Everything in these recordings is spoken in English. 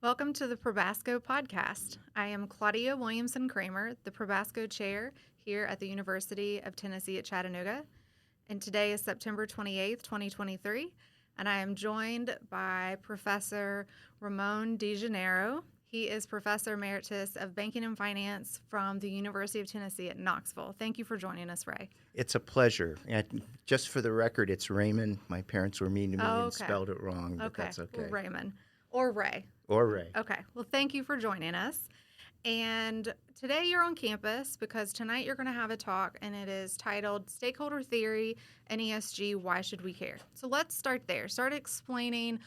Welcome to the Probasco podcast. I am Claudia Williamson Kramer, the Probasco Chair here at the University of Tennessee at Chattanooga. And today is September 28th, 2023, and I am joined by Professor Ramon DeGennaro. He is Professor Emeritus of Banking and Finance from the University of Tennessee at Knoxville. Thank you for joining us, Ray. It's a pleasure. And just for the record, it's Raymond. My parents were mean to me and Okay. spelled it wrong, but Okay. that's okay. Well, Raymond. Or Ray. Or Ray. Okay. Well, thank you for joining us. And today you're on campus because tonight you're going to have a talk, and it is titled Stakeholder Theory and ESG, Why Should We Care? So let's start there. Start explaining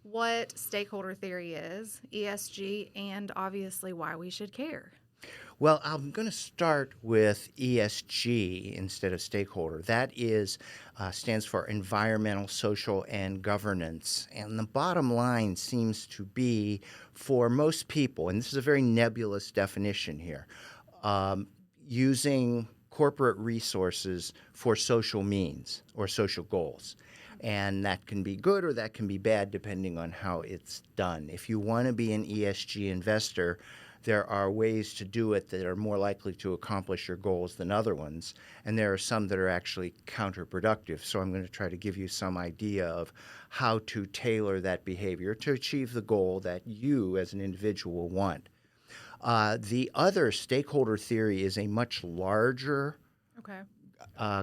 what stakeholder theory is, ESG, and obviously why we should care. Well, I'm going to start with ESG instead of stakeholder. That is stands for environmental, social, and governance. And the bottom line seems to be for most people, and this is a very nebulous definition here, using corporate resources for social means or social goals. And that can be good or that can be bad depending on how it's done. If you want to be an ESG investor, there are ways to do it that are more likely to accomplish your goals than other ones, and there are some that are actually counterproductive. So I'm going to try to give you some idea of how to tailor that behavior to achieve the goal that you as an individual want. The other stakeholder theory is a much larger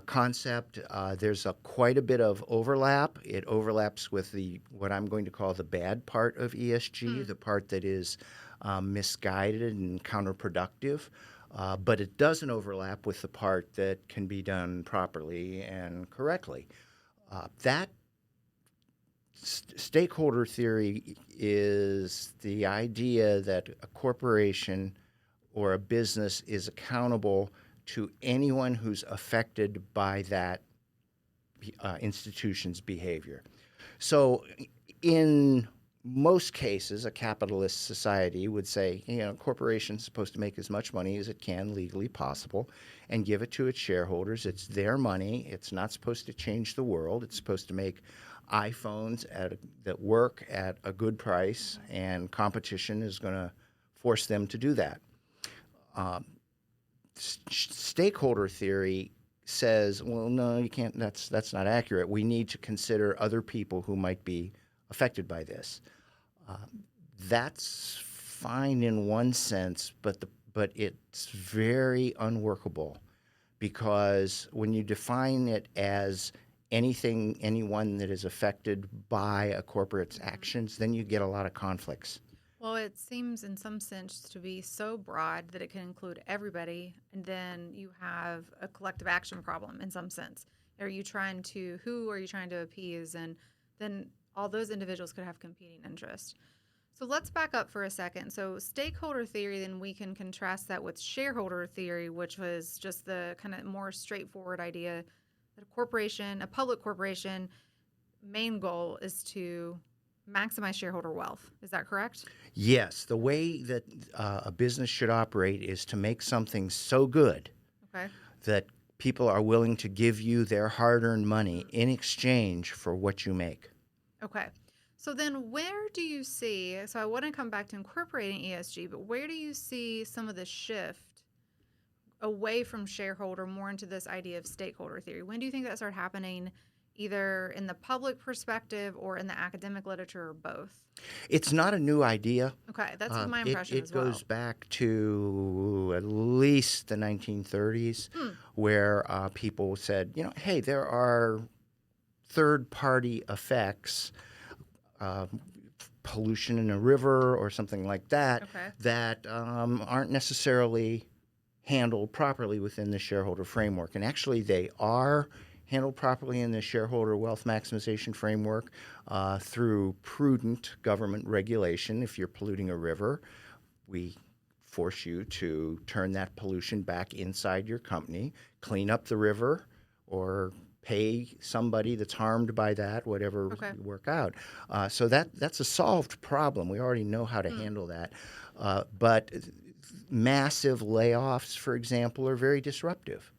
concept. There's quite a bit of overlap. It overlaps with what I'm going to call the bad part of ESG, the part that is misguided and counterproductive, but it doesn't overlap with the part that can be done properly and correctly. That stakeholder theory is the idea that a corporation or a business is accountable to anyone who's affected by that institution's behavior. So in most cases, a capitalist society would say, a corporation's supposed to make as much money as it can legally possible and give it to its shareholders. It's their money. It's not supposed to change the world. It's supposed to make iPhones that work at a good price, and competition is going to force them to do that. Stakeholder theory says, well, no, you can't. That's not accurate. We need to consider other people who might be affected by this. That's fine in one sense, but it's very unworkable, because when you define it as anyone that is affected by a corporate's actions, then you get a lot of conflicts. Well, it seems in some sense to be so broad that it can include everybody, and then you have a collective action problem in some sense. Who are you trying to appease? And then all those individuals could have competing interests. So let's back up for a second. So stakeholder theory, then we can contrast that with shareholder theory, which was just the kind of more straightforward idea that a public corporation, main goal is to maximize shareholder wealth. Is that correct? Yes. The way that a business should operate is to make something so good that people are willing to give you their hard-earned money in exchange for what you make. Okay. So then where do you see, so I want to come back to incorporating ESG, but where do you see some of the shift away from shareholder more into this idea of stakeholder theory? When do you think that started happening, either in the public perspective or in the academic literature, or both? It's not a new idea. Okay, that's my impression as well. It goes back to at least the 1930s, where people said, hey, there are third-party effects, pollution in a river or something like that, that aren't necessarily handled properly within the shareholder framework. And actually, they are handled properly in the shareholder wealth maximization framework through prudent government regulation. If you're polluting a river, we force you to turn that pollution back inside your company, clean up the river, or pay somebody that's harmed by that, whatever you work out. So that's a solved problem. We already know how to handle that. But massive layoffs, for example, are very disruptive.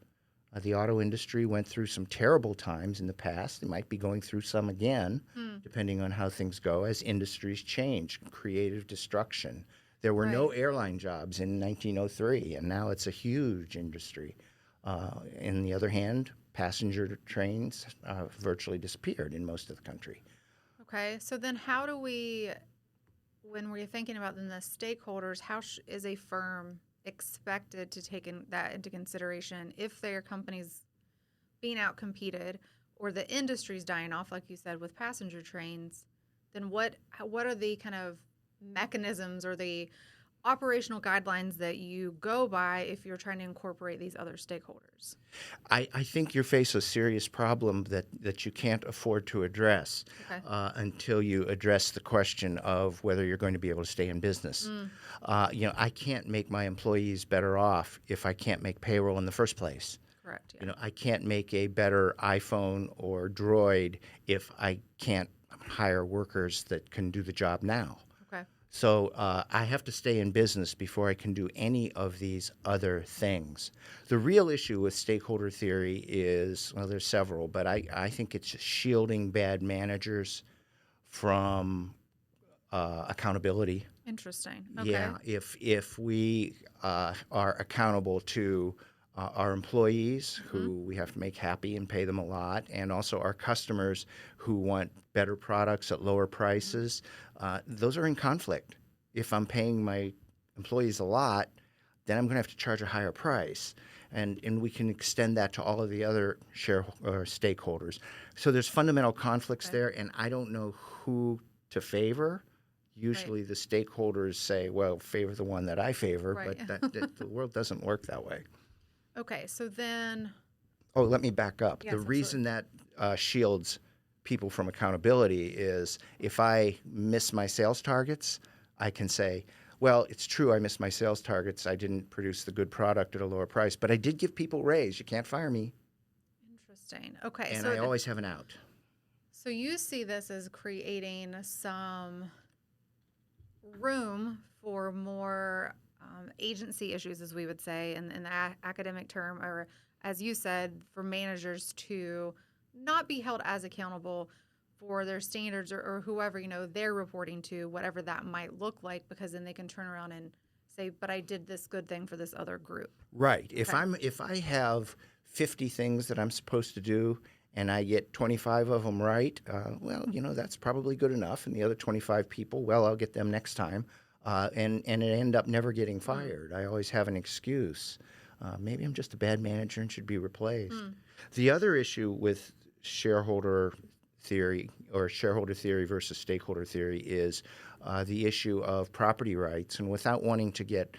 The auto industry went through some terrible times in the past. They might be going through some again, depending on how things go as industries change, creative destruction. There were no airline jobs in 1903, and now it's a huge industry. On the other hand, passenger trains virtually disappeared in most of the country. Okay, so then how do we, when we're thinking about then the stakeholders, how is a firm expected to take that into consideration if their company's being outcompeted or the industry's dying off, like you said, with passenger trains? Then what are the kind of mechanisms or the operational guidelines that you go by if you're trying to incorporate these other stakeholders? I think you face a serious problem that you can't afford to address until you address the question of whether you're going to be able to stay in business. I can't make my employees better off if I can't make payroll in the first place. Correct. Yeah. I can't make a better iPhone or Droid if I can't hire workers that can do the job now. Okay. So I have to stay in business before I can do any of these other things. The real issue with stakeholder theory is, well, there's several, but I think it's shielding bad managers from accountability. Interesting. Okay. Yeah, if we are accountable to our employees, who we have to make happy and pay them a lot, and also our customers who want better products at lower prices, those are in conflict. If I'm paying my employees a lot, then I'm going to have to charge a higher price. And we can extend that to all of the other stakeholders. So there's fundamental conflicts there, and I don't know who to favor. Usually the stakeholders say, well, favor the one that I favor, but the world doesn't work that way. Okay, so then... Oh, let me back up. Yes, the reason that shields people from accountability is if I miss my sales targets, I can say, well, it's true I missed my sales targets. I didn't produce the good product at a lower price, but I did give people a raise. You can't fire me. Interesting. Okay. And I always have an out. So you see this as creating some room for more agency issues, as we would say in the academic term, or as you said, for managers to not be held as accountable for their standards or whoever they're reporting to, whatever that might look like, because then they can turn around and say, but I did this good thing for this other group. Right. If I have 50 things that I'm supposed to do and I get 25 of them right, well, that's probably good enough. And the other 25 people, well, I'll get them next time. And it end up never getting fired. I always have an excuse. Maybe I'm just a bad manager and should be replaced. The other issue with shareholder theory or shareholder theory versus stakeholder theory is the issue of property rights. And without wanting to get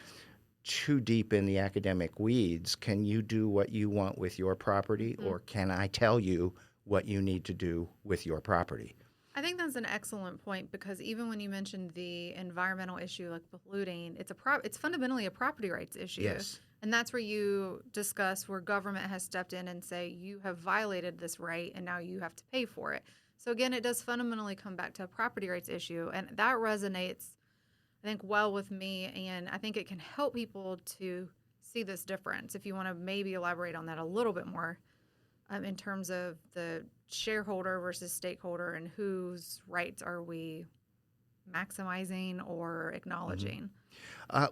too deep in the academic weeds, can you do what you want with your property, or can I tell you what you need to do with your property? I think that's an excellent point, because even when you mentioned the environmental issue like polluting, it's fundamentally a property rights issue. Yes. And that's where you discuss where government has stepped in and say, you have violated this right and now you have to pay for it. So again, it does fundamentally come back to a property rights issue. And that resonates, I think, well with me. And I think it can help people to see this difference. If you want to maybe elaborate on that a little bit more in terms of the shareholder versus stakeholder and whose rights are we maximizing or acknowledging?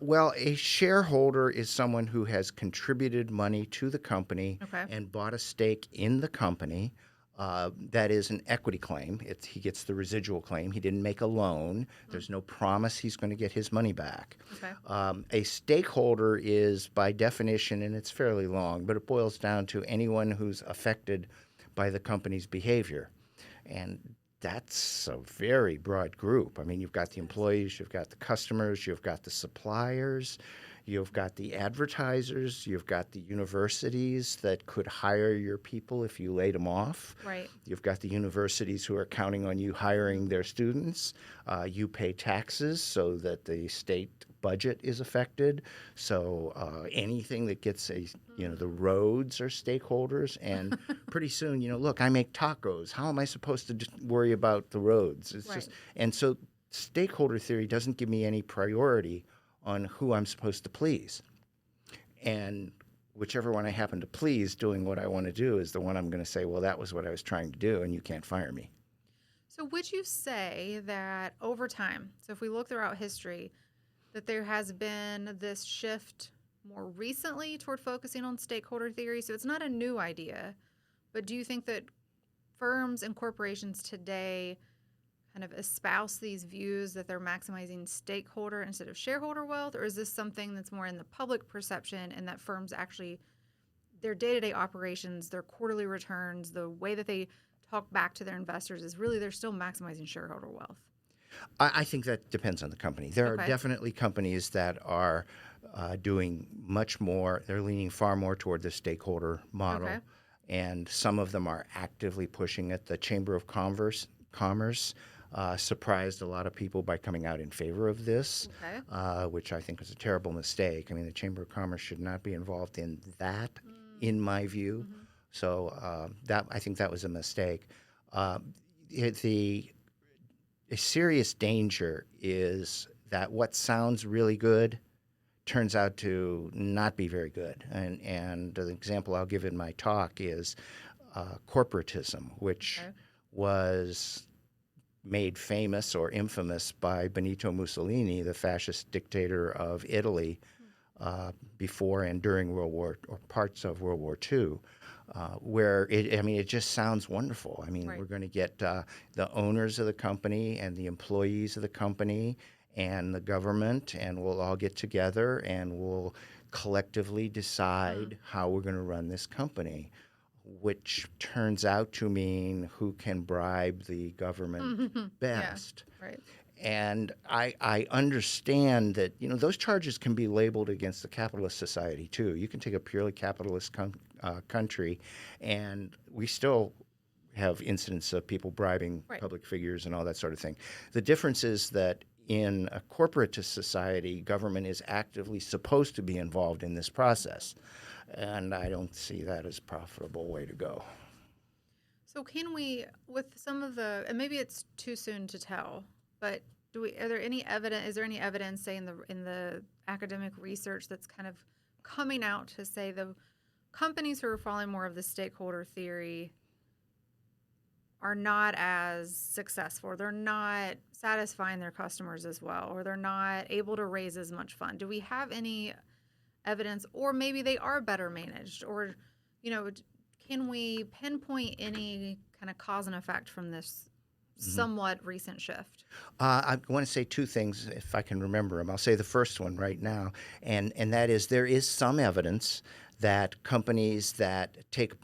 Well, a shareholder is someone who has contributed money to the company and bought a stake in the company. That is an equity claim. He gets the residual claim. He didn't make a loan. There's no promise he's going to get his money back. A stakeholder is, by definition, and it's fairly long, but it boils down to anyone who's affected by the company's behavior. And that's a very broad group. I mean, you've got the employees, you've got the customers, you've got the suppliers, you've got the advertisers, you've got the universities that could hire your people if you laid them off. Right. You've got the universities who are counting on you hiring their students. You pay taxes so that the state budget is affected. So anything that gets the roads are stakeholders. And pretty soon, look, I make tacos. How am I supposed to worry about the roads? And so stakeholder theory doesn't give me any priority on who I'm supposed to please. And whichever one I happen to please doing what I want to do is the one I'm going to say, well, that was what I was trying to do, and you can't fire me. So would you say that over time, so if we look throughout history, that there has been this shift more recently toward focusing on stakeholder theory? So it's not a new idea, but do you think that firms and corporations today kind of espouse these views that they're maximizing stakeholder instead of shareholder wealth? Or is this something that's more in the public perception and that firms actually, their day-to-day operations, their quarterly returns, the way that they talk back to their investors is really they're still maximizing shareholder wealth? I think that depends on the company. There are definitely companies that are doing much more. They're leaning far more toward the stakeholder model. And some of them are actively pushing it. The Chamber of Commerce surprised a lot of people by coming out in favor of this, which I think was a terrible mistake. I mean, the Chamber of Commerce should not be involved in that, in my view. So I think that was a mistake. A serious danger is that what sounds really good turns out to not be very good. And the example I'll give in my talk is corporatism, which was made famous or infamous by Benito Mussolini, the fascist dictator of Italy, before and during World War, or parts of World War II. Where it just sounds wonderful. I mean, we're going to get the owners of the company and the employees of the company and the government, and we'll all get together and we'll collectively decide how we're going to run this company, which turns out to mean who can bribe the government best. And I understand that, those charges can be labeled against the capitalist society, too. You can take a purely capitalist country, and we still have incidents of people bribing public figures and all that sort of thing. The difference is that in a corporatist society, government is actively supposed to be involved in this process. And I don't see that as a profitable way to go. So can we, with some of the, and maybe it's too soon to tell, but is there any evidence, say, in the academic research that's kind of coming out to say the companies who are following more of the stakeholder theory are not as successful, they're not satisfying their customers as well, or they're not able to raise as much fund? Do we have any evidence, or maybe they are better managed, or, can we pinpoint any kind of cause and effect from this somewhat recent shift? I want to say two things, if I can remember them. I'll say the first one right now, and that is there is some evidence that companies that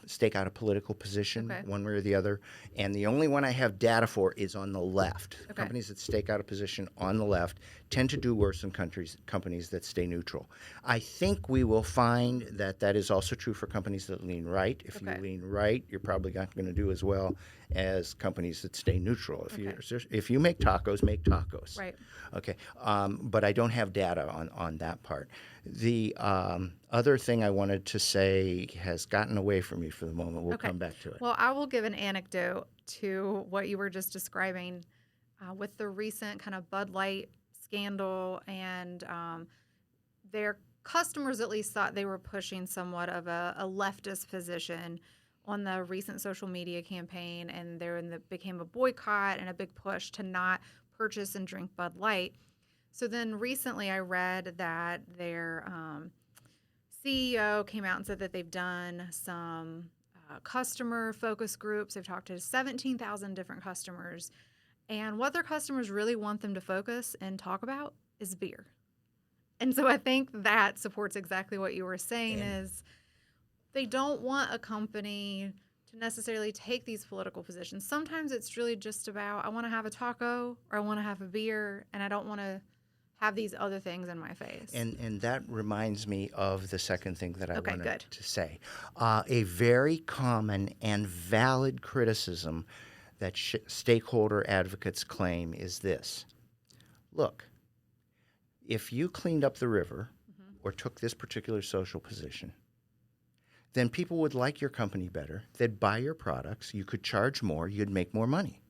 stake out a political position one way or the other, and the only one I have data for is on the left. Companies that stake out a position on the left tend to do worse than companies that stay neutral. I think we will find that is also true for companies that lean right. If you lean right, you're probably not going to do as well as companies that stay neutral. If you make tacos, make tacos. But I don't have data on that part. The other thing I wanted to say has gotten away from me for the moment. We'll come back to it. Well, I will give an anecdote to what you were just describing with the recent kind of Bud Light scandal, and their customers at least thought they were pushing somewhat of a leftist position on the recent social media campaign, and became a boycott and a big push to not purchase and drink Bud Light. So then recently I read that their CEO came out and said that they've done some customer focus groups. They've talked to 17,000 different customers. And what their customers really want them to focus and talk about is beer. And so I think that supports exactly what you were saying, is they don't want a company to necessarily take these political positions. Sometimes it's really just about, I want to have a taco or I want to have a beer, and I don't want to have these other things in my face. And that reminds me of the second thing that I wanted to say. A very common and valid criticism that stakeholder advocates claim is this. Look, if you cleaned up the river or took this particular social position, then people would like your company better. They'd buy your products. You could charge more. You'd make more money.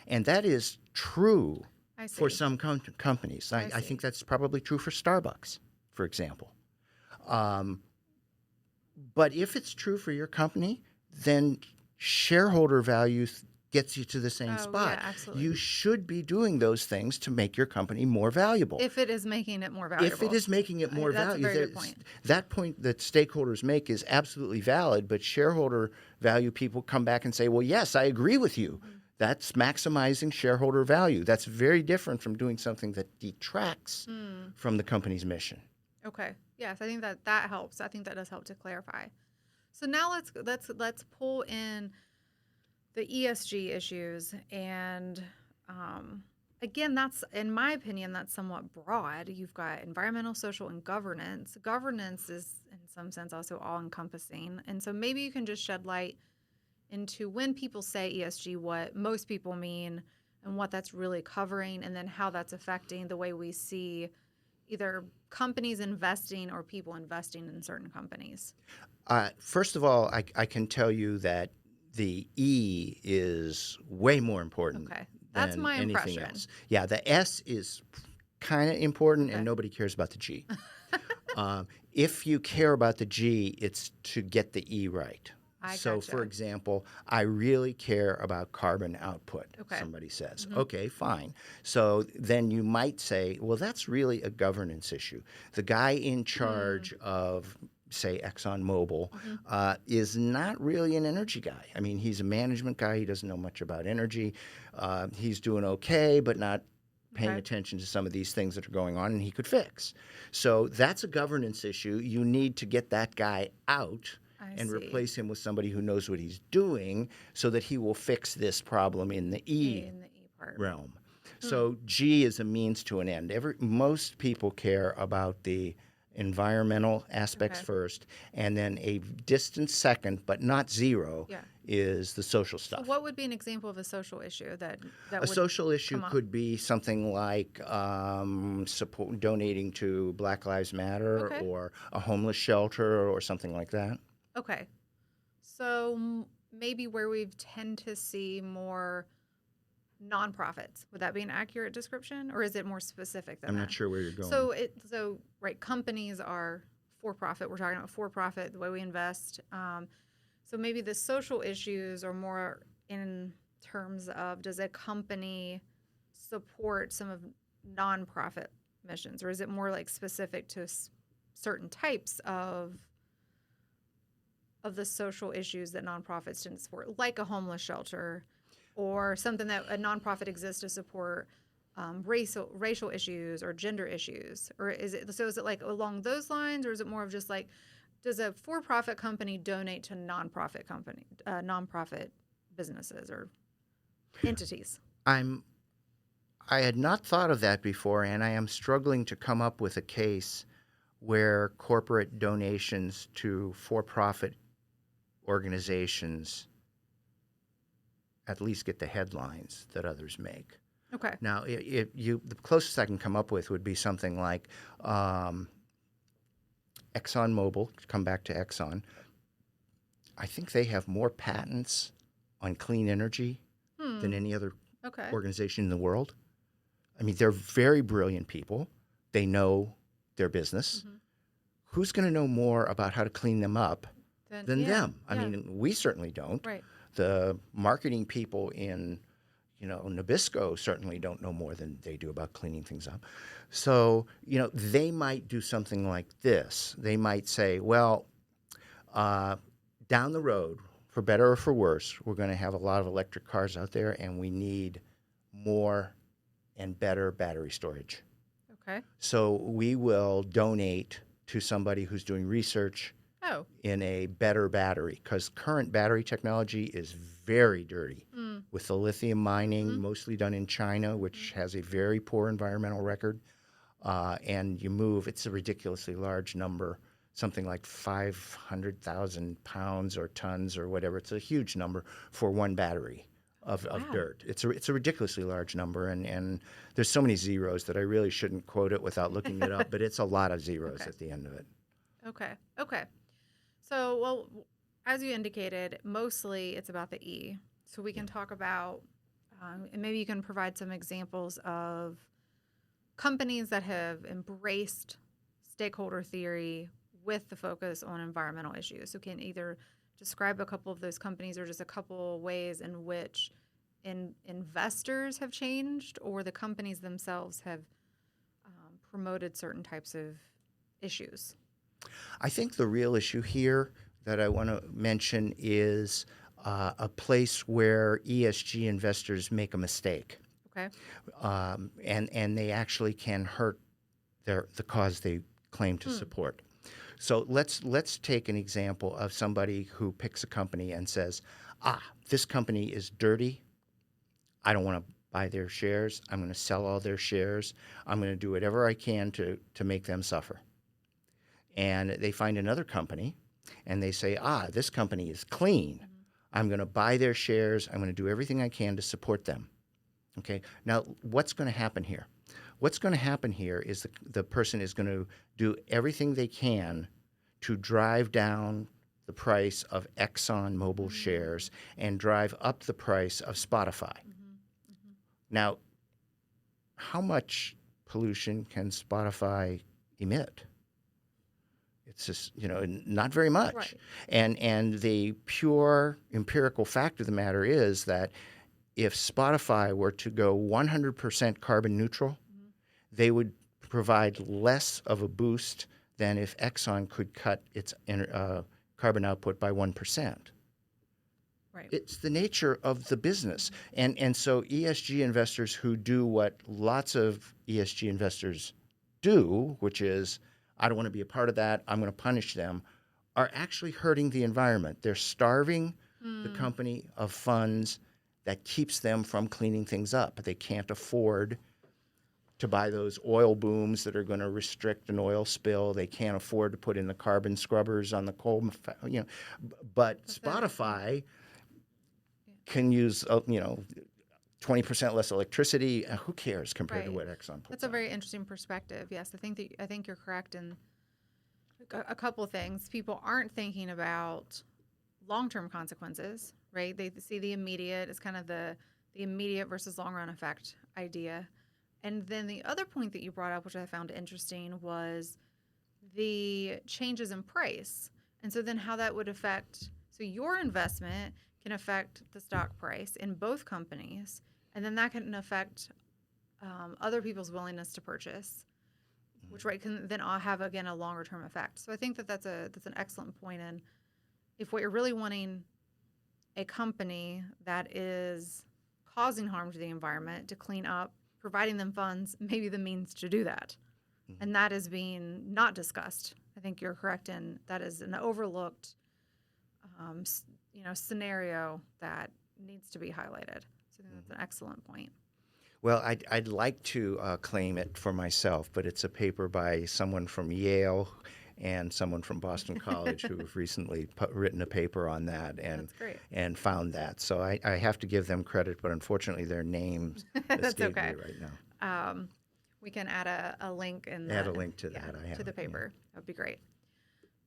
And that is true for some companies. I think that's probably true for Starbucks, for example. But if it's true for your company, then shareholder value gets you to the same spot. Yeah, absolutely. You should be doing those things to make your company more valuable. If it is making it more valuable. If it is making it more That's valuable. a very good point. That point that stakeholders make is absolutely valid, but shareholder value people come back and say, well, yes, I agree with you. Mm-hmm. That's maximizing shareholder value. That's very different from doing something that detracts from the company's mission. Okay. Yes, I think that helps. I think that does help to clarify. So now let's pull in the ESG issues, and again, that's, in my opinion, that's somewhat broad. You've got environmental, social, and governance. Governance is, in some sense, also all-encompassing, and so maybe you can just shed light into when people say ESG, what most people mean, and what that's really covering, and then how that's affecting the way we see either companies investing or people investing in certain companies. First of all, I can tell you that the E is way more important That's than my anything impression. else. Yeah, the S is kind of important, and nobody cares about the G. If you care about the G, it's to get the E right. So, gotcha. for example, I really care about carbon output, somebody says. Mm-hmm. Okay, fine. So then you might say, well, that's really a governance issue. The guy in charge of, say, ExxonMobil is not really an energy guy. I mean, he's a management guy. He doesn't know much about energy. He's doing okay, but not paying attention to some of these things that are going on, and he could fix. So that's a governance issue. You need to get that guy out and replace him with somebody who knows what he's doing so that he will fix this problem in the E part. realm. So G is a means to an end. Most people care about the environmental aspects first, and then a distant second, but not zero, is the social stuff. So what would be an example of a social issue that a social issue could be something like donating to Black Lives Matter or a homeless shelter or something like that. Okay. So maybe where we tend to see more nonprofits. Would that be an accurate description, or is it more specific than that? I'm not sure where you're going. So companies are for-profit. We're talking about for-profit, the way we invest. So maybe the social issues are more in terms of, does a company support some of nonprofit missions, or is it more like specific to certain types of the social issues that nonprofits didn't support, like a homeless shelter, or something that a nonprofit exists to support racial issues or gender issues? Or is it like along those lines, or is it more of just like, does a for-profit company donate to nonprofit businesses or entities? I had not thought of that before, and I am struggling to come up with a case where corporate donations to for-profit organizations at least get the headlines that others make. Okay. Now, the closest I can come up with would be something like ExxonMobil, to come back to Exxon. I think they have more patents on clean energy than any other organization in the world. I mean, they're very brilliant people. They know their business. Mm-hmm. Who's going to know more about how to clean them up than them? I mean, we certainly don't. Right. The marketing people in, Nabisco certainly don't know more than they do about cleaning things up. So, they might do something like this. They might say, well, down the road, for better or for worse, we're going to have a lot of electric cars out there, and we need more and better battery storage. Okay. So we will donate to somebody who's doing research in a better battery, because current battery technology is very dirty with the lithium mining, mostly done in China, which has a very poor environmental record. And it's a ridiculously large number, something like 500,000 pounds or tons or whatever. It's a huge number for one battery of dirt. It's a ridiculously large number, and there's so many zeros that I really shouldn't quote it without looking it up, but it's a lot of zeros at the end of it. Okay. So, well, as you indicated, mostly it's about the E. So we can talk about, and maybe you can provide some examples of companies that have embraced stakeholder theory with the focus on environmental issues. So can either describe a couple of those companies or just a couple ways in which investors have changed or the companies themselves have promoted certain types of issues. I think the real issue here that I want to mention is a place where ESG investors make a mistake. Okay. And they actually can hurt the cause they claim to support. So let's take an example of somebody who picks a company and says, this company is dirty. I don't want to buy their shares. I'm going to sell all their shares. I'm going to do whatever I can to make them suffer. And they find another company and they say, this company is clean. Mm-hmm. I'm going to buy their shares. I'm going to do everything I can to support them. Okay. Now, what's going to happen here? What's going to happen here is the person is going to do everything they can to drive down the price of ExxonMobil shares and drive up the price of Spotify. Now, how much pollution can Spotify emit? It's just, not very much. Right. And the pure empirical fact of the matter is that if Spotify were to go 100% carbon neutral, they would provide less of a boost than if Exxon could cut its carbon output by 1%. Right. It's the nature of the business. And so ESG investors who do what lots of ESG investors do, which is, I don't want to be a part of that, I'm going to punish them, are actually hurting the environment. They're starving the company of funds that keeps them from cleaning things up. They can't afford to buy those oil booms that are going to restrict an oil spill. They can't afford to put in the carbon scrubbers on the coal, But Spotify can use, 20% less electricity. Who cares compared to what Exxon puts That's a very interesting perspective. Yes, I think you're correct in a couple of things. People aren't thinking about long-term consequences, right? They see the immediate as kind of the immediate versus long-run effect idea. And then the other point that you brought up, which I found interesting, was the changes in price. And so then how that would affect, so your investment can affect the stock price in both companies, and then that can affect other people's willingness to purchase, which can then have, again, a longer-term effect. So I think that's an excellent point. And if what you're really wanting a company that is causing harm to the environment to clean up, providing them funds, maybe the means to do that. Mm-hmm. And that is being not discussed. I think you're correct in that is an overlooked scenario that needs to be highlighted. So I think that's an excellent point. Well, I'd like to claim it for myself, but it's a paper by someone from Yale and someone from Boston College who have recently written a paper on that and found that. So I have to give them credit, but unfortunately their names escape me right now. We can add a link to that. To the paper. That would be great.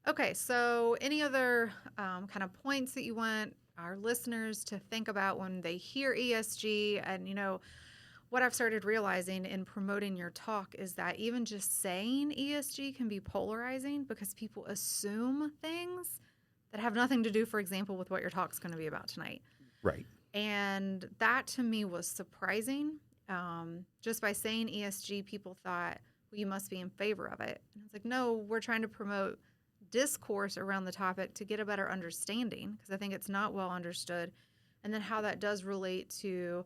Okay, so any other kind of points that you want our listeners to think about when they hear ESG? And, what I've started realizing in promoting your talk is that even just saying ESG can be polarizing because people assume things that have nothing to do, for example, with what your talk's going to be about tonight. Right. And that to me was surprising. Just by saying ESG, people thought, well, you must be in favor of it. And I was like, no, we're trying to promote discourse around the topic to get a better understanding, because I think it's not well understood, and then how that does relate to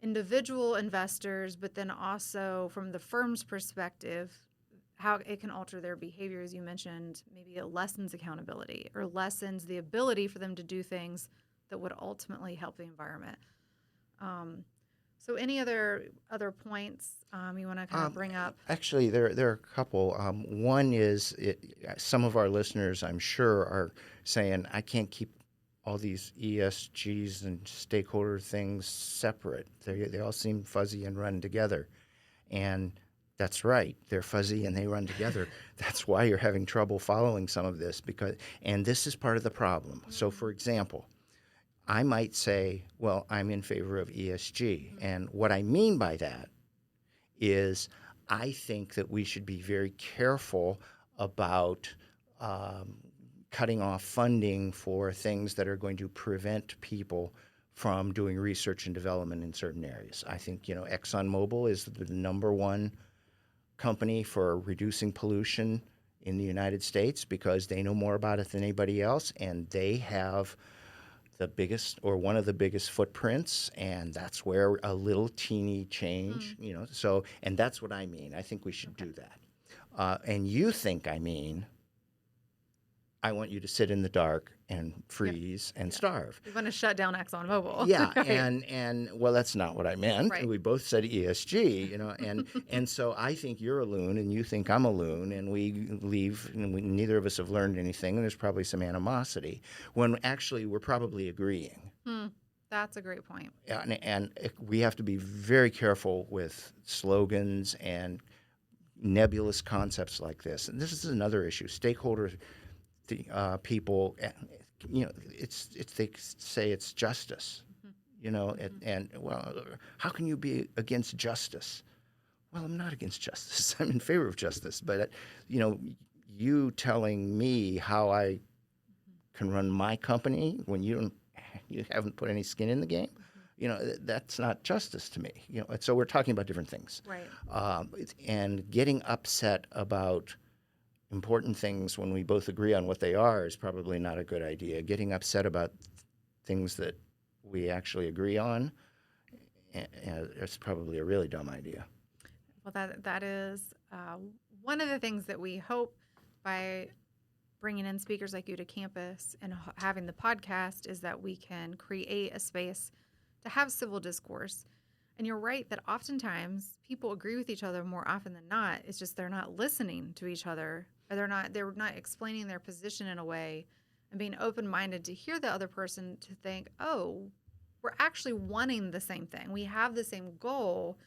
individual investors, but then also from the firm's perspective, how it can alter their behavior. As you mentioned, maybe it lessens accountability or lessens the ability for them to do things that would ultimately help the environment. So any other points you want to kind of bring up? Actually, there are a couple. One is some of our listeners, I'm sure, are saying, I can't keep all these ESGs and stakeholder things separate. They all seem fuzzy and run together. And that's right. They're fuzzy and they run together. That's why you're having trouble following some of this. And this is part of the problem. Mm-hmm. So, for example, I might say, well, I'm in favor of ESG. Mm-hmm. And what I mean by that is I think that we should be very careful about cutting off funding for things that are going to prevent people from doing research and development in certain areas. I think, ExxonMobil is the number one company for reducing pollution in the United States because they know more about it than anybody else, and they have the biggest or one of the biggest footprints, and that's where a little teeny change, and that's what I mean. I think we should do that. And you think I mean, I want you to sit in the dark and freeze and starve. You want to shut down ExxonMobil. Yeah, right. and well, that's not what I meant. Right. We both said ESG, and so I think you're a loon and you think I'm a loon, and we leave, and neither of us have learned anything, and there's probably some animosity when actually we're probably agreeing. That's a great point. And we have to be very careful with slogans and nebulous concepts like this. And this is another issue. Stakeholder people, it's they say it's justice, and well, how can you be against justice? Well, I'm not against justice. I'm in favor of justice. But, you telling me how I can run my company when you haven't put any skin in the game, that's not justice to me. So we're talking about different things. Right. And getting upset about important things when we both agree on what they are is probably not a good idea. Getting upset about things that we actually agree on is probably a really dumb idea. Well, that is one of the things that we hope by bringing in speakers like you to campus and having the podcast is that we can create a space to have civil discourse. And you're right that oftentimes people agree with each other more often than not. It's just they're not listening to each other, or they're not explaining their position in a way and being open-minded to hear the other person to think, oh, we're actually wanting the same thing. We have the same goal,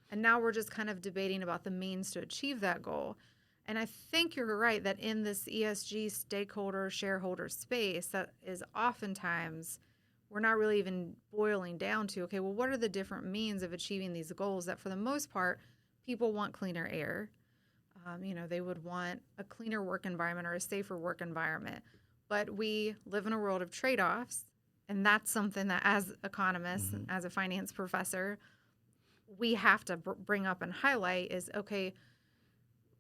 and now we're just kind of debating about the means to achieve that goal. And I think you're right that in this ESG stakeholder shareholder space, that is oftentimes we're not really even boiling down to, okay, well, what are the different means of achieving these goals that for the most part, people want cleaner air. They would want a cleaner work environment or a safer work environment. But we live in a world of trade-offs, and that's something that as economists, as a finance professor, we have to bring up and highlight is, okay,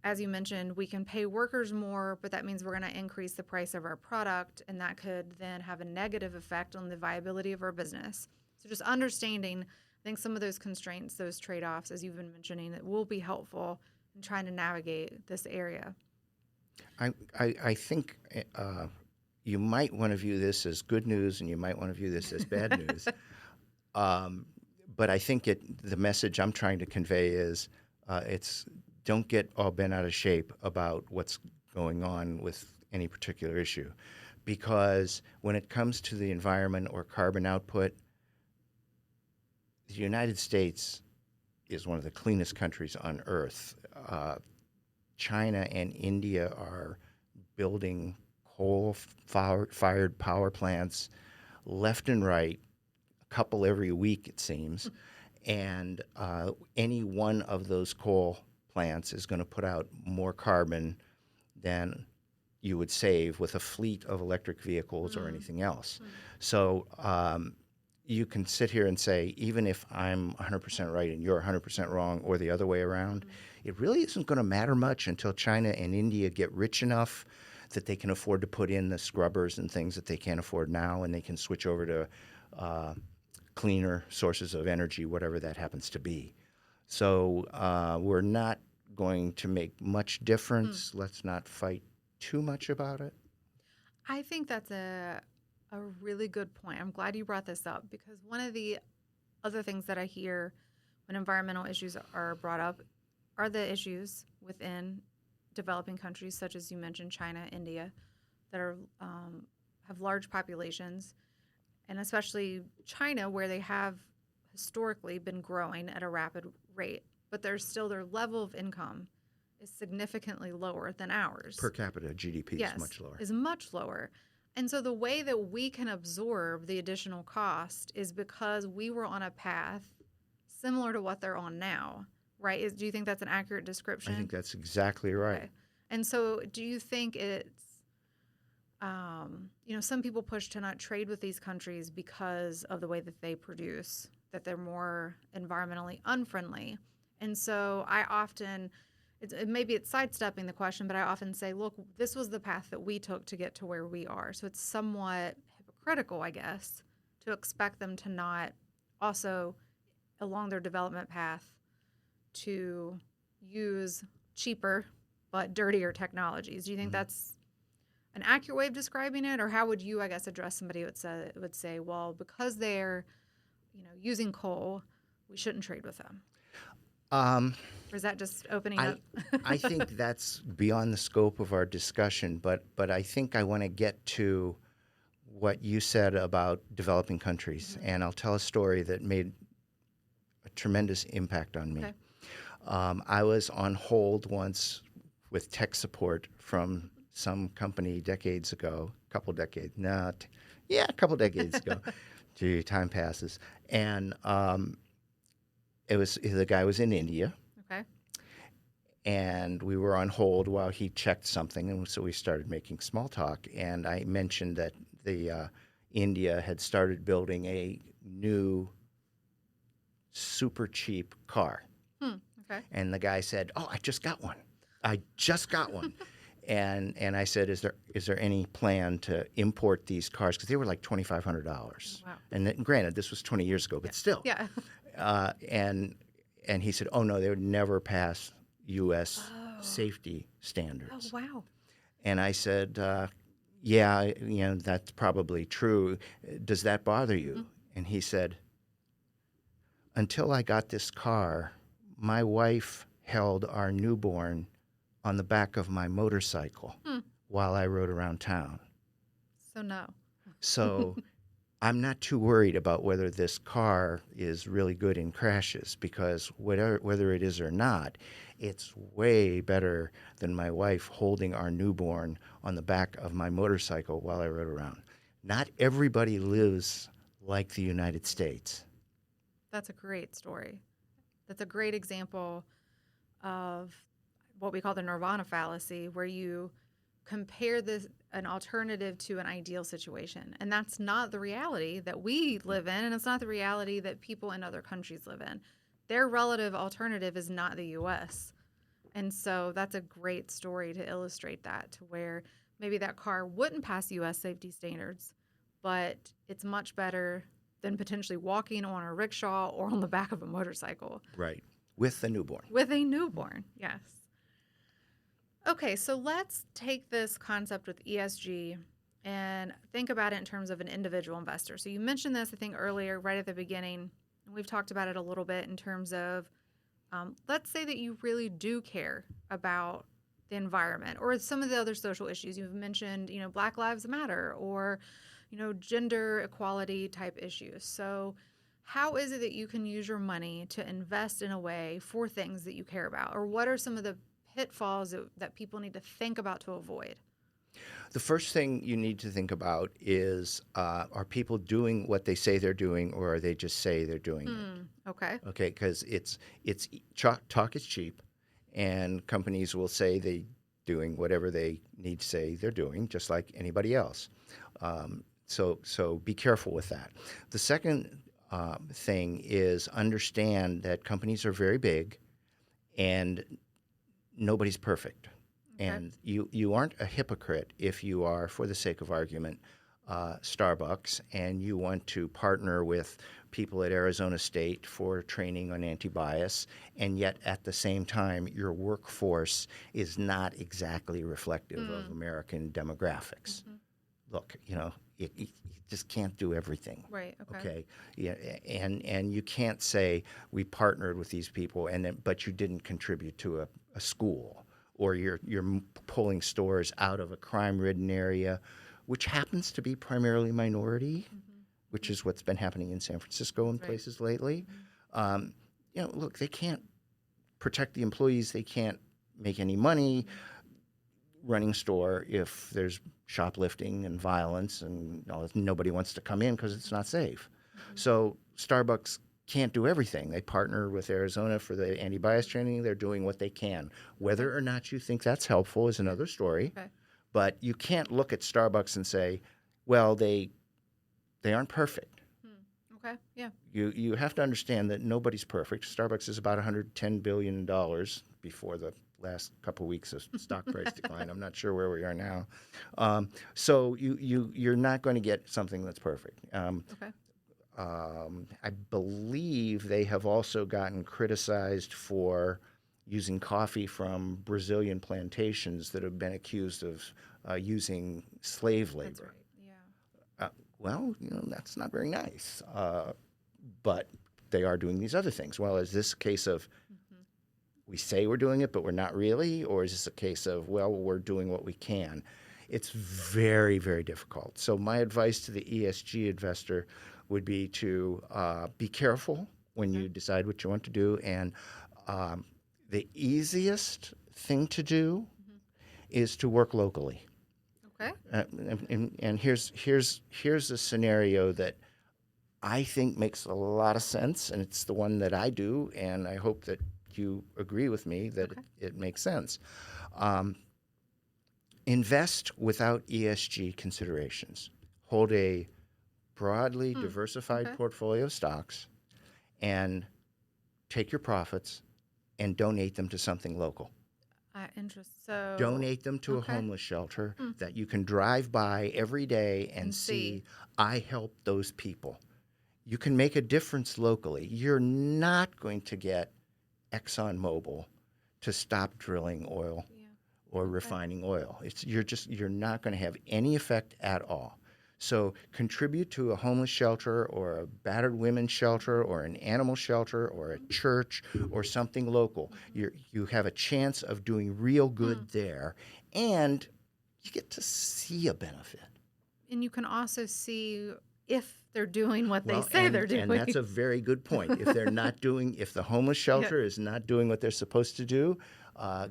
as you mentioned, we can pay workers more, but that means we're going to increase the price of our product, and that could then have a negative effect on the viability of our business. So just understanding, I think some of those constraints, those trade-offs, as you've been mentioning, that will be helpful in trying to navigate this area. I think you might want to view this as good news, and you might want to view this as bad news. But I think the message I'm trying to convey is don't get all bent out of shape about what's going on with any particular issue. Because when it comes to the environment or carbon output, the United States is one of the cleanest countries on earth. China and India are building coal-fired power plants left and right, a couple every week, it seems. And any one of those coal plants is going to put out more carbon than you would save with a fleet of electric vehicles or anything else. So you can sit here and say, even if I'm 100% right and you're 100% wrong, or the other way around, it really isn't going to matter much until China and India get rich enough that they can afford to put in the scrubbers and things that they can't afford now, and they can switch over to cleaner sources of energy, whatever that happens to be. So we're not going to make much difference. Let's not fight too much about it. I think that's a really good point. I'm glad you brought this up, because one of the other things that I hear when environmental issues are brought up are the issues within developing countries, such as you mentioned, China, India, that are have large populations, and especially China, where they have historically been growing at a rapid rate, but their level of income is significantly lower than ours. Per capita GDP is much lower. Is much lower. And so the way that we can absorb the additional cost is because we were on a path similar to what they're on now, right? Do you think that's an accurate description? I think that's exactly right. Okay. And so do you think it's some people push to not trade with these countries because of the way that they produce, that they're more environmentally unfriendly. And so I often, maybe it's sidestepping the question, but I often say, look, this was the path that we took to get to where we are. So it's somewhat hypocritical, I guess, to expect them to not also, along their development path, to use cheaper but dirtier technologies. Do you think that's an accurate way of describing it, or how would you, I guess, address somebody who would say, well, because they're, using coal, we shouldn't trade with them? Or is that just opening up? I think that's beyond the scope of our discussion, but I think I want to get to what you said about developing countries, and I'll tell a story that made a tremendous impact on me. Okay. I was on hold once with tech support from some company decades ago, a couple decades ago. Gee, time passes. And the guy was in India. Okay. And we were on hold while he checked something, and so we started making small talk. And I mentioned that India had started building a new super cheap car. Okay. And the guy said, "Oh, I just got one. And I said, "Is there any plan to import these cars?" Because they were like $2,500. Wow. And granted, this was 20 years ago, but still. Yeah. And he said, "Oh no, they would never pass U.S. safety standards." Oh, wow. And I said, "Yeah, that's probably true. Does that bother you?" And he said, "Until I got this car, my wife held our newborn on the back of my motorcycle while I rode around town." So no. So I'm not too worried about whether this car is really good in crashes, because whether it is or not, it's way better than my wife holding our newborn on the back of my motorcycle while I rode around. Not everybody lives like the United States. That's a great story. That's a great example of what we call the nirvana fallacy, where you compare an alternative to an ideal situation. And that's not the reality that we live in, and it's not the reality that people in other countries live in. Their relative alternative is not the U.S. And so that's a great story to illustrate that, to where maybe that car wouldn't pass U.S. safety standards, but it's much better than potentially walking on a rickshaw or on the back of a motorcycle. Right. With a newborn. With a newborn, yes. Okay, so let's take this concept with ESG and think about it in terms of an individual investor. So you mentioned this, I think, earlier, right at the beginning, and we've talked about it a little bit in terms of, let's say that you really do care about the environment or some of the other social issues. You've mentioned, Black Lives Matter or, gender equality type issues. So how is it that you can use your money to invest in a way for things that you care about? Or what are some of the pitfalls that people need to think about to avoid? The first thing you need to think about is, are people doing what they say they're doing, or are they just say they're doing it? Okay. Okay, because talk is cheap, and companies will say they're doing whatever they need to say they're doing, just like anybody else. So be careful with that. The second thing is understand that companies are very big, and nobody's perfect. Okay. And you aren't a hypocrite if you are, for the sake of argument, Starbucks, and you want to partner with people at Arizona State for training on anti-bias, and yet at the same time your workforce is not exactly reflective of American demographics. Look, you just can't do everything. Right. Okay. Okay. Yeah, and you can't say we partnered with these people but you didn't contribute to a school, or you're pulling stores out of a crime-ridden area, which happens to be primarily minority, which is what's been happening in San Francisco and places lately. Look, they can't protect the employees. They can't make any money running a store if there's shoplifting and violence and nobody wants to come in because it's not safe. So Starbucks can't do everything. They partner with Arizona for the anti-bias training. They're doing what they can. Whether or not you think that's helpful is another story. Okay. But you can't look at Starbucks and say, well, they aren't perfect. Okay, yeah. You have to understand that nobody's perfect. Starbucks is about $110 billion before the last couple of weeks of stock price decline. I'm not sure where we are now. So you're not going to get something that's perfect. Okay. I believe they have also gotten criticized for using coffee from Brazilian plantations that have been accused of using slave labor. That's right. Yeah. Well, that's not very nice. But they are doing these other things. Well, is this a case of we say we're doing it, but we're not really? Or is this a case of, well, we're doing what we can? It's very, very difficult. So my advice to the ESG investor would be to be careful when you decide what you want to do. And the easiest thing to do is to work locally. Okay. And here's a scenario that I think makes a lot of sense, and it's the one that I do, and I hope that you agree with me that it makes sense. Invest without ESG considerations. Hold a broadly diversified portfolio of stocks and take your profits and donate them to something local. So donate them to a homeless shelter that you can drive by every day and see, I helped those people. You can make a difference locally. You're not going to get ExxonMobil to stop drilling oil or refining oil. You're not going to have any effect at all. So contribute to a homeless shelter or a battered women's shelter or an animal shelter or a church or something local. You have a chance of doing real good there, and you get to see a benefit. And you can also see if they're doing what they say they're doing. And that's a very good point. If the homeless shelter is not doing what they're supposed to do,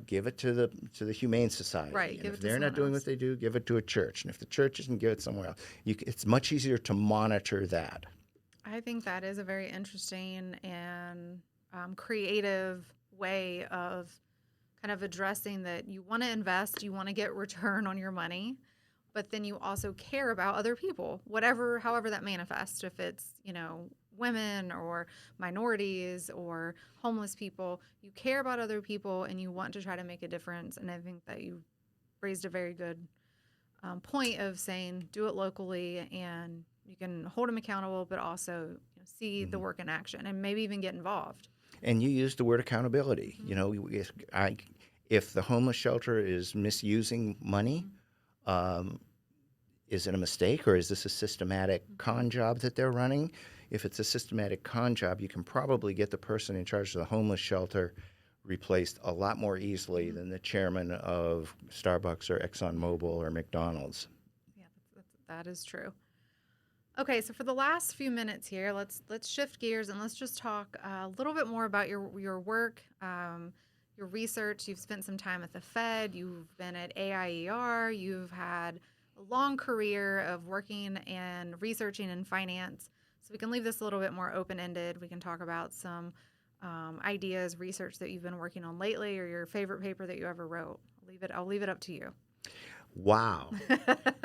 give it to the Humane Society. Right. And if they're not doing what they do, give it to a church. And if the church isn't, give it somewhere else. It's much easier to monitor that. I think that is a very interesting and creative way of kind of addressing that you want to invest, you want to get return on your money, but then you also care about other people, however that manifests. If it's, women or minorities or homeless people, you care about other people and you want to try to make a difference. And I think that you raised a very good point of saying do it locally, and you can hold them accountable, but also see the work in action and maybe even get involved. And you used the word accountability. If the homeless shelter is misusing money, is it a mistake, or is this a systematic con job that they're running? If it's a systematic con job, you can probably get the person in charge of the homeless shelter replaced a lot more easily than the chairman of Starbucks or ExxonMobil or McDonald's. Yeah, that is true. Okay, so for the last few minutes here, let's shift gears and let's just talk a little bit more about your work, your research. You've spent some time at the Fed. You've been at AIER. You've had a long career of working and researching in finance. So we can leave this a little bit more open-ended. We can talk about some ideas, research that you've been working on lately, or your favorite paper that you ever wrote. I'll leave it up to you. Wow.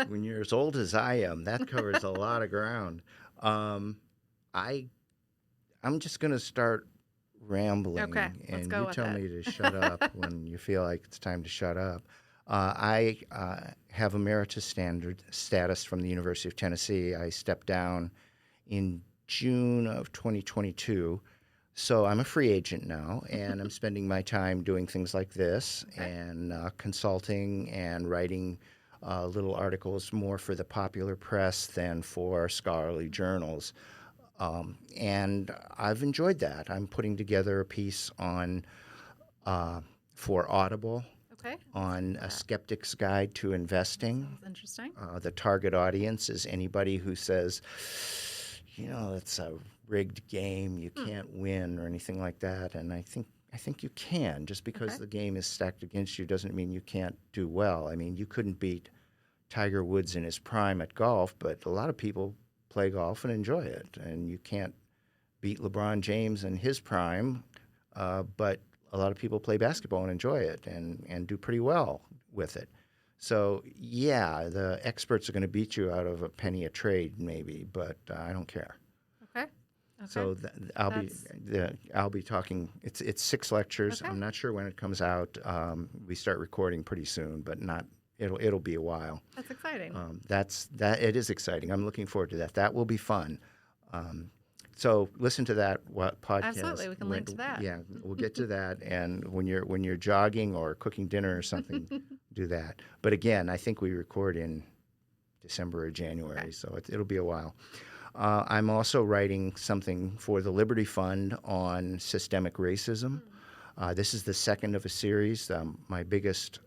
When you're as old as I am, that covers a lot of ground. I'm just going to start rambling, and you tell me to shut up when you feel like it's time to shut up. I have Emeritus status from the University of Tennessee. I stepped down in June of 2022. So I'm a free agent now, and I'm spending my time doing things like this and consulting and writing little articles more for the popular press than for scholarly journals. And I've enjoyed that. I'm putting together a piece on for Audible on a skeptic's guide to investing. Sounds interesting. The target audience is anybody who says, it's a rigged game, you can't win or anything like that. And I think you can. Just because the game is stacked against you doesn't mean you can't do well. I mean, you couldn't beat Tiger Woods in his prime at golf, but a lot of people play golf and enjoy it. And you can't beat LeBron James in his prime, but a lot of people play basketball and enjoy it and do pretty well with it. So, yeah, the experts are going to beat you out of a penny a trade, maybe, but I don't care. Okay. So I'll be talking. It's 6 lectures. Okay. I'm not sure when it comes out. We start recording pretty soon, but not. It'll be a while. That's exciting. It is exciting. I'm looking forward to that. That will be fun. So listen to that podcast. Absolutely, we can link to that. Yeah, we'll get to that. And when you're jogging or cooking dinner or something, do that. But again, I think we record in December or January, okay. So it'll be a while. I'm also writing something for the Liberty Fund on systemic racism. This is the second of a series. My biggest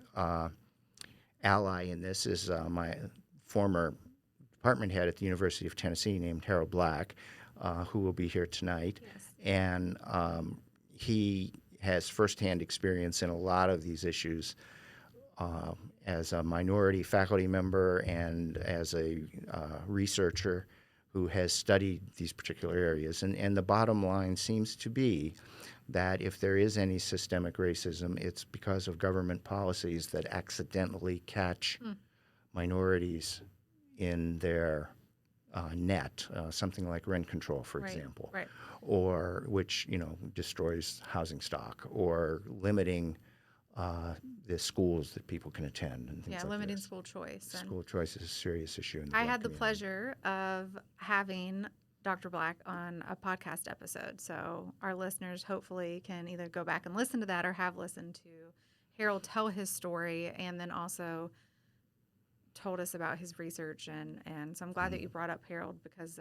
ally in this is my former department head at the University of Tennessee named Harold Black, who will be here tonight. Yes. And he has firsthand experience in a lot of these issues as a minority faculty member and as a researcher who has studied these particular areas. And the bottom line seems to be that if there is any systemic racism, it's because of government policies that accidentally catch minorities in their net, something like rent control, for example, right. Or which destroys housing stock, or limiting the schools that people can attend and things like limiting this. school choice. School choice is a serious issue in the I Black had the community. pleasure of having Dr. Black on a podcast episode, so our listeners hopefully can either go back and listen to that or have listened to Harold tell his story, and then also told us about his research, and so I'm glad that you brought up Harold, because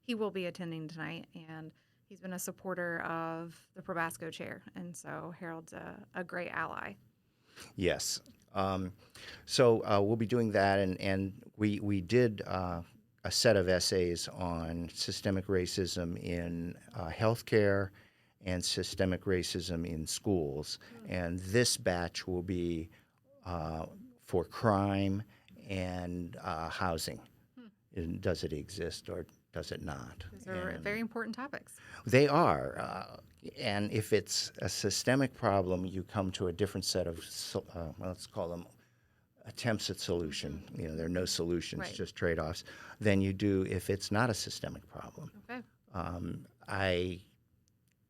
he will be attending tonight, and he's been a supporter of the Probasco chair, and so Harold's a great ally. Yes. So we'll be doing that, and we did a set of essays on systemic racism in healthcare and systemic racism in schools, and this batch will be for crime and housing. Does it exist or does it not? Those are very important topics. They are. And if it's a systemic problem, you come to a different set of, let's call them attempts at solution. There are no solutions, right. Just trade-offs, than you do if it's not a systemic problem. Okay. I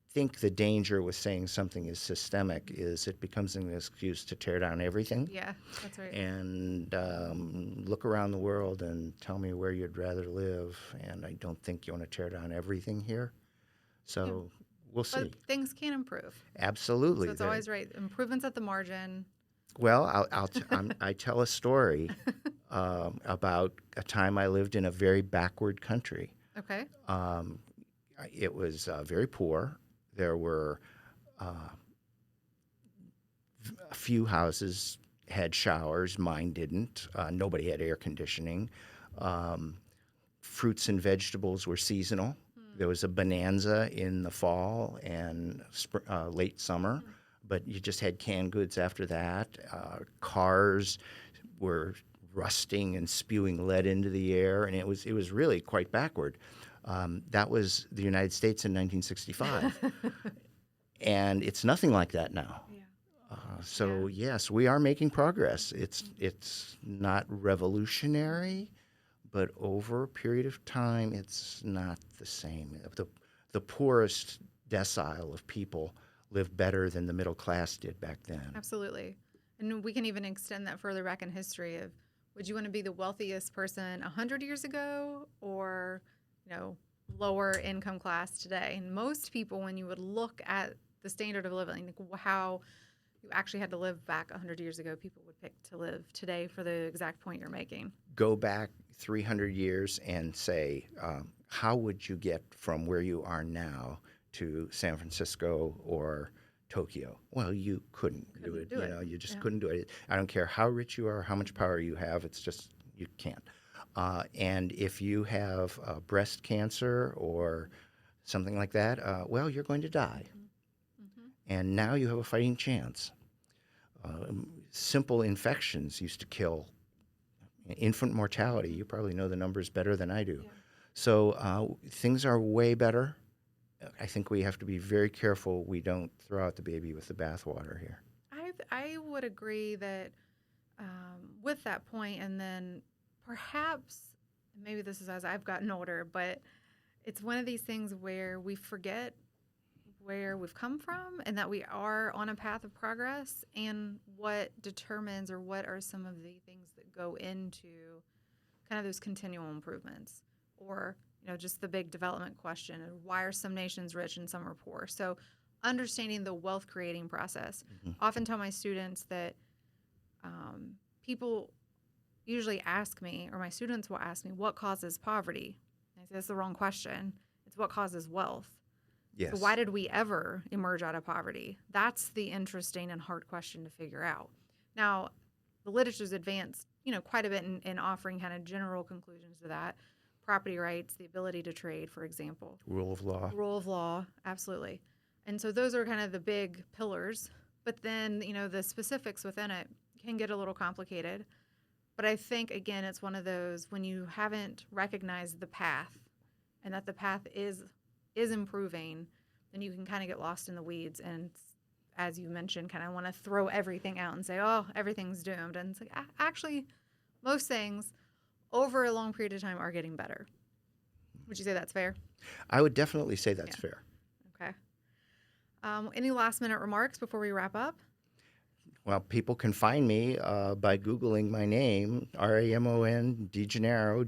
think the danger with saying something is systemic is it becomes an excuse to tear down everything. Yeah, that's right. And look around the world and tell me where you'd rather live. And I don't think you want to tear down everything here. So we'll see. But things can improve. Absolutely. So it's always right. Improvements at the margin. Well, I tell a story about a time I lived in a very backward country. Okay. It was very poor. There were a few houses had showers. Mine didn't. Nobody had air conditioning. Fruits and vegetables were seasonal. There was a bonanza in the fall and late summer, but you just had canned goods after that. Cars were rusting and spewing lead into the air, and it was really quite backward. That was the United States in 1965, and it's nothing like that now. Yeah. Yes, we are making progress. It's not revolutionary, but over a period of time, it's not the same. The poorest decile of people live better than the middle class did back then. Absolutely, and we can even extend that further back in history. Of would you want to be the wealthiest person 100 years ago, or lower income class today? And most people, when you would look at the standard of living, how you actually had to live back 100 years ago, people would pick to live today for the exact point you're making. Go back 300 years and say, how would you get from where you are now to San Francisco or Tokyo? Well, you couldn't do it. You just couldn't do it. I don't care how rich you are, how much power you have. It's just you can't. And if you have breast cancer or something like that, well, you're going to die. And now you have a fighting chance. Simple infections used to kill. Infant mortality, you probably know the numbers better than I do. Yeah. So things are way better. I think we have to be very careful we don't throw out the baby with the bathwater here. I would agree that with that point, and then perhaps, maybe this is as I've gotten older, but it's one of these things where we forget where we've come from and that we are on a path of progress, and what determines or what are some of the things that go into kind of those continual improvements, or just the big development question of why are some nations rich and some are poor. So understanding the wealth creating process. Often tell my students that people usually ask me, or my students will ask me, what causes poverty? And I say, that's the wrong question. It's what causes wealth. Yes. So why did we ever emerge out of poverty? That's the interesting and hard question to figure out. Now, the literature's advanced, quite a bit in offering kind of general conclusions to that. Property rights, the ability to trade, for example. Rule of law. Rule of law, absolutely. And so those are kind of the big pillars. But then, the specifics within it can get a little complicated. But I think, again, it's one of those when you haven't recognized the path and that the path is improving, then you can kind of get lost in the weeds. And as you mentioned, kind of want to throw everything out and say, oh, everything's doomed. And it's like, actually, most things over a long period of time are getting better. Would you say that's fair? I would definitely say that's fair. Okay. Any last minute remarks before we wrap up? Well, people can find me by Googling my name, Ramon DeGennaro,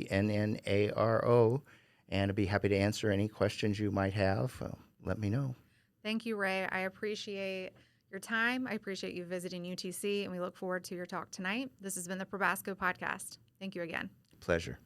DeGennaro, and I'd be happy to answer any questions you might have. Let me know. Thank you, Ray. I appreciate your time. I appreciate you visiting UTC, and we look forward to your talk tonight. This has been the Probasco Podcast. Thank you again. Pleasure.